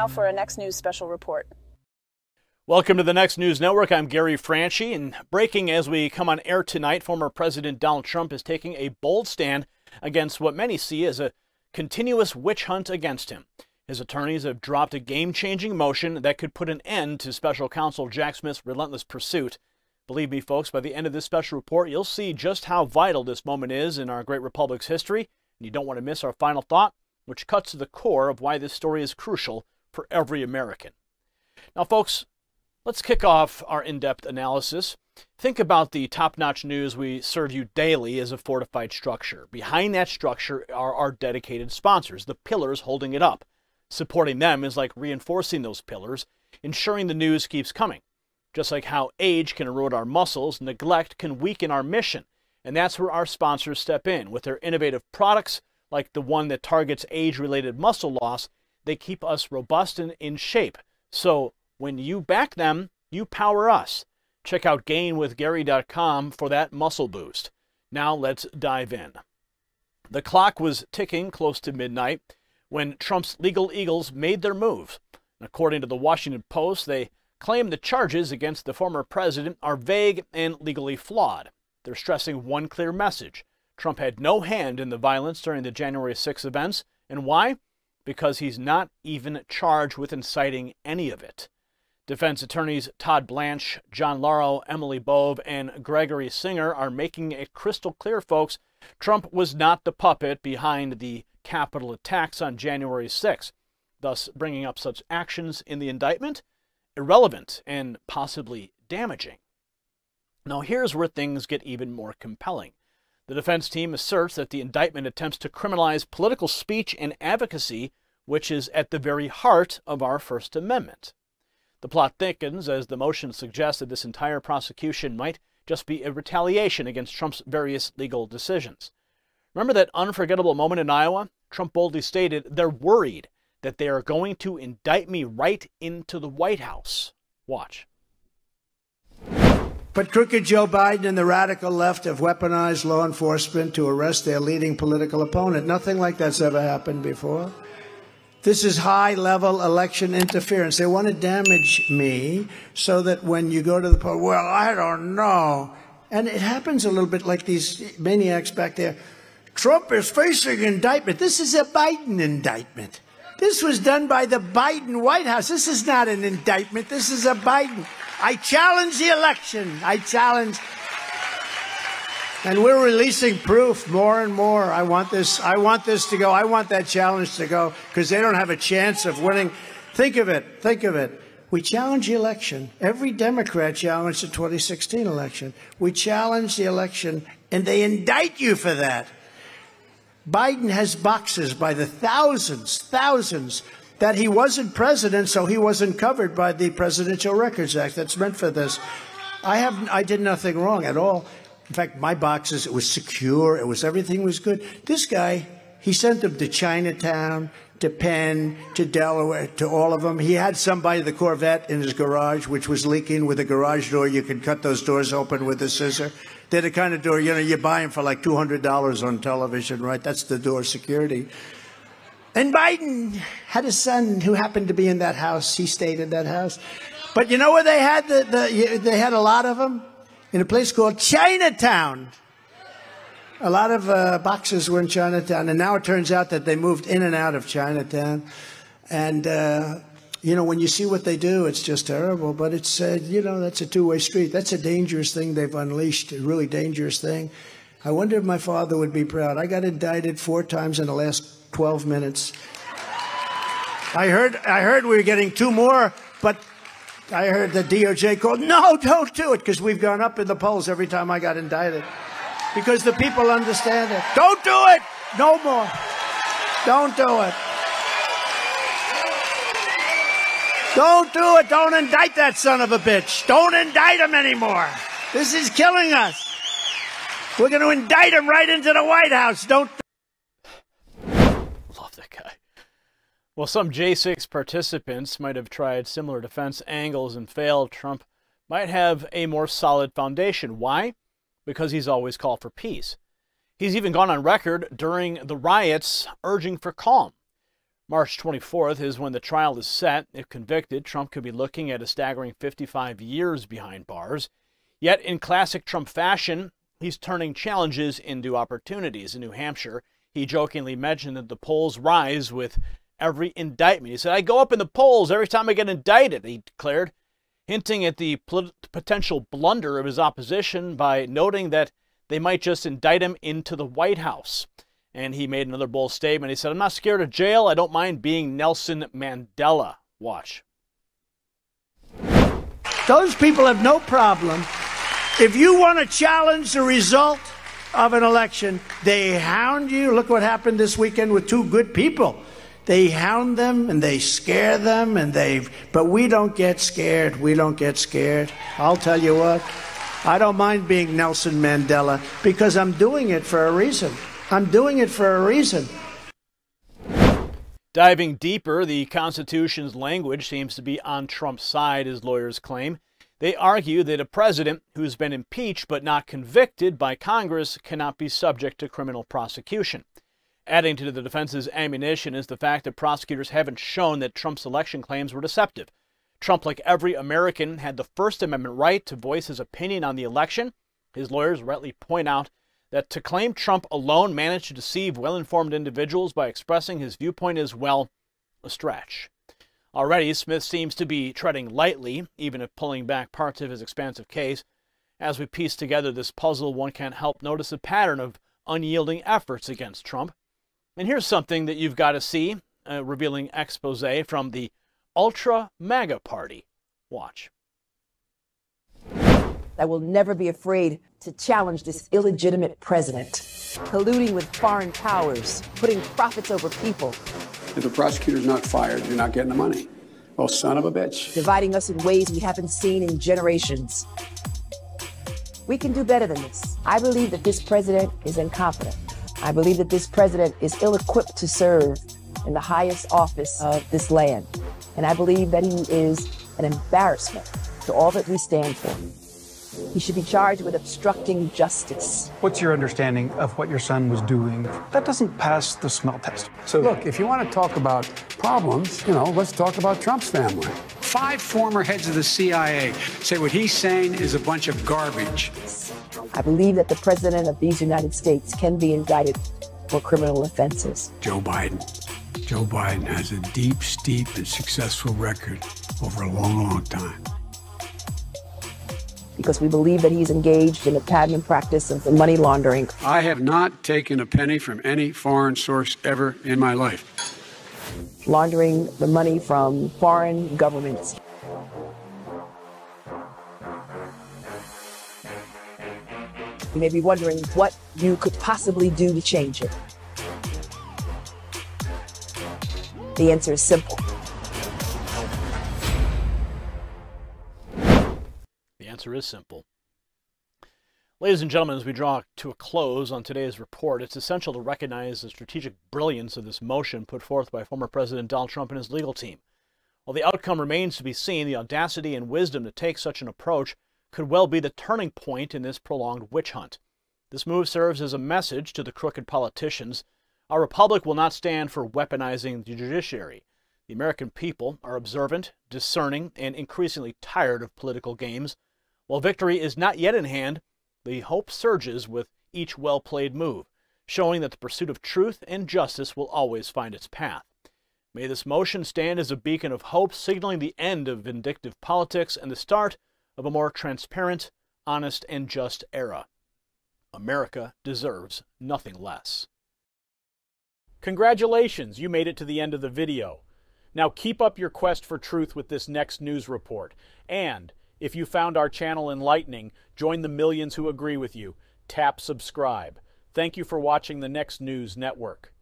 now for a Next News special report. Welcome to the Next News Network. I'm Gary Franchi, and breaking as we come on air tonight, former President Donald Trump is taking a bold stand against what many see as a continuous witch hunt against him. His attorneys have dropped a game-changing motion that could put an end to special counsel Jack Smith's relentless pursuit. Believe me, folks, by the end of this special report, you'll see just how vital this moment is in our great republic's history, and you don't want to miss our final thought, which cuts to the core of why this story is crucial for every American. Now, folks, let's kick off our in-depth analysis. Think about the top-notch news we serve you daily as a fortified structure. Behind that structure are our dedicated sponsors, the pillars holding it up. Supporting them is like reinforcing those pillars, ensuring the news keeps coming. Just like how age can erode our muscles, neglect can weaken our mission. And that's where our sponsors step in. With their innovative products, like the one that targets age-related muscle loss, they keep us robust and in shape. So when you back them, you power us. Check out gainwithgary.com for that muscle boost. Now let's dive in. The clock was ticking close to midnight when Trump's legal eagles made their move. According to the Washington Post, they claim the charges against the former president are vague and legally flawed. They're stressing one clear message. Trump had no hand in the violence during the January 6 events. And why? Because he's not even charged with inciting any of it. Defense attorneys Todd Blanche, John Lauro, Emily Bove, and Gregory Singer are making it crystal clear, folks, Trump was not the puppet behind the Capitol attacks on January 6, thus bringing up such actions in the indictment irrelevant and possibly damaging. Now here's where things get even more compelling. The defense team asserts that the indictment attempts to criminalize political speech and advocacy, which is at the very heart of our First Amendment. The plot thickens as the motion suggests that this entire prosecution might just be a retaliation against Trump's various legal decisions. Remember that unforgettable moment in Iowa? Trump boldly stated, "They're worried that they are going to indict me right into the White House." Watch. But crooked Joe Biden and the radical left have weaponized law enforcement to arrest their leading political opponent. Nothing like that's ever happened before. This is high-level election interference. They want to damage me so that when you go to the poll, well, I don't know. And it happens a little bit like these maniacs back there. Trump is facing indictment. This is a Biden indictment. This was done by the Biden White House. This is not an indictment. This is a Biden. I challenge the election. I challenge. And we're releasing proof more and more. I want this to go. I want that challenge to go because they don't have a chance of winning. Think of it. Think of it. We challenge the election. Every Democrat challenged the 2016 election. We challenge the election, and they indict you for that. Biden has boxes by the thousands, that he wasn't president, so he wasn't covered by the Presidential Records Act that's meant for this. I did nothing wrong at all. In fact, my boxes, it was secure, everything was good. This guy, he sent them to Chinatown, to Penn, to Delaware, to all of them. He had somebody, the Corvette, in his garage, which was leaking with a garage door. You could cut those doors open with a scissor. They're the kind of door, you buy them for like $200 on television, right? That's the door security. And Biden had a son who happened to be in that house. He stayed in that house. But you know where they had they had a lot of them? In a place called Chinatown. A lot of boxes were in Chinatown. And now it turns out that they moved in and out of Chinatown. And, you know, when you see what they do, it's just terrible. But it's, you know, that's a two-way street. That's a dangerous thing they've unleashed, a really dangerous thing. I wonder if my father would be proud. I got indicted 4 times in the last 12 minutes. I heard we were getting 2 more, but I heard the DOJ called, no, don't do it, because we've gone up in the polls every time I got indicted. Because the people understand it. Don't do it! No more. Don't do it. Don't do it. Don't indict that son of a bitch. Don't indict him anymore. This is killing us. We're going to indict him right into the White House. Don't. Love that guy. Well, some J6 participants might have tried similar defense angles and failed. Trump might have a more solid foundation. Why? Because he's always called for peace. He's even gone on record during the riots urging for calm. March 24th is when the trial is set. If convicted, Trump could be looking at a staggering 55 years behind bars. Yet, in classic Trump fashion, he's turning challenges into opportunities. In New Hampshire, he jokingly mentioned that the polls rise with every indictment. He said, "I go up in the polls every time I get indicted," he declared, hinting at the potential blunder of his opposition by noting that they might just indict him into the White House. And he made another bold statement. He said, "I'm not scared of jail. I don't mind being Nelson Mandela." Watch. Those people have no problem. If you want to challenge the result of an election, they hound you. Look what happened this weekend with two good people. They hound them and they scare them but we don't get scared. We don't get scared. I'll tell you what, I don't mind being Nelson Mandela because I'm doing it for a reason. I'm doing it for a reason. Diving deeper, the Constitution's language seems to be on Trump's side, as lawyers claim. They argue that a president who's been impeached but not convicted by Congress cannot be subject to criminal prosecution. Adding to the defense's ammunition is the fact that prosecutors haven't shown that Trump's election claims were deceptive. Trump, like every American, had the First Amendment right to voice his opinion on the election. His lawyers rightly point out that to claim Trump alone managed to deceive well-informed individuals by expressing his viewpoint is, well, a stretch. Already, Smith seems to be treading lightly, even if pulling back parts of his expansive case. As we piece together this puzzle, one can't help notice a pattern of unyielding efforts against Trump. And here's something that you've got to see, a revealing expose from the Ultra MAGA Party. Watch. I will never be afraid to challenge this illegitimate president, colluding with foreign powers, putting profits over people. If the prosecutor's not fired, you're not getting the money. Well, son of a bitch. Dividing us in ways we haven't seen in generations. We can do better than this. I believe that this president is incompetent. I believe that this president is ill-equipped to serve in the highest office of this land. And I believe that he is an embarrassment to all that we stand for. He should be charged with obstructing justice. What's your understanding of what your son was doing? That doesn't pass the smell test. So look, if you want to talk about problems, let's talk about Trump's family. 5 former heads of the CIA say what he's saying is a bunch of garbage. I believe that the president of these United States can be indicted for criminal offenses. Joe Biden has a deep, steep, and successful record over a long, long time. Because we believe that he's engaged in a pattern and practice of money laundering. I have not taken a penny from any foreign source ever in my life. Laundering the money from foreign governments. You may be wondering what you could possibly do to change it. The answer is simple. The answer is simple. Ladies and gentlemen, as we draw to a close on today's report, it's essential to recognize the strategic brilliance of this motion put forth by former President Donald Trump and his legal team. While the outcome remains to be seen, the audacity and wisdom to take such an approach could well be the turning point in this prolonged witch hunt. This move serves as a message to the crooked politicians. Our republic will not stand for weaponizing the judiciary. The American people are observant, discerning, and increasingly tired of political games. While victory is not yet in hand, the hope surges with each well-played move, showing that the pursuit of truth and justice will always find its path. May this motion stand as a beacon of hope, signaling the end of vindictive politics and the start of a more transparent, honest, and just era. America deserves nothing less. Congratulations, you made it to the end of the video. Now keep up your quest for truth with this next news report. And if you found our channel enlightening, join the millions who agree with you. Tap subscribe. Thank you for watching the Next News Network.